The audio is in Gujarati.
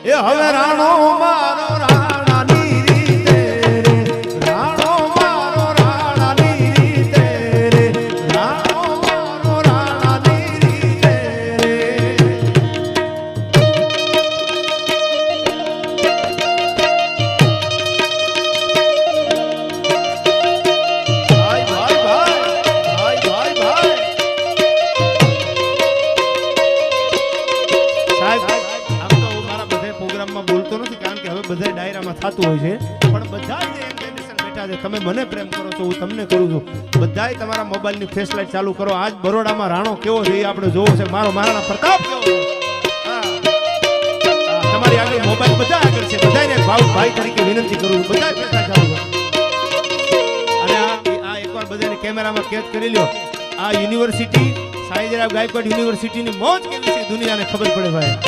એ હવે રાણો મારો રાણાની રીતે રે, રાણો મારો રાણાની રીતે રે, રાણો મારો રાણાની રીતે રે. ભાઈ ભાઈ ભાઈ ભાઈ ભાઈ ભાઈ સાહેબ, આમ તો હું મારા બધા પ્રોગ્રામમાં બોલતો નથી કારણ કે હવે બધા ડાયરામાં થતું હોય છે, પણ બધા જે એમ્બેસેડર બેઠા છે, તમે મને પ્રેમ કરો છો, હું તમને કરું છું, બધાય તમારા મોબાઈલની ફ્લેશ લાઈટ ચાલુ કરો. આજ બરોડામાં રાણો કેવો છે એ આપણે જોવો છે, મારો મહારાણા પ્રતાપ કેવો છે. હા, તમારી આગળ મોબાઈલ બધા આગળ છે, બધાને ભાઈ તરીકે વિનંતી કરું છું, બધા ફેસલા ચાલુ કરો. અને આ એકવાર બધાને કેમેરામાં કેદ કરી લ્યો. આ યુનિવર્સિટી સાઈજરાવ ગાયકવાડ યુનિવર્સિટીની મોજ કેવી છે દુનિયાને ખબર પડે ભાઈ.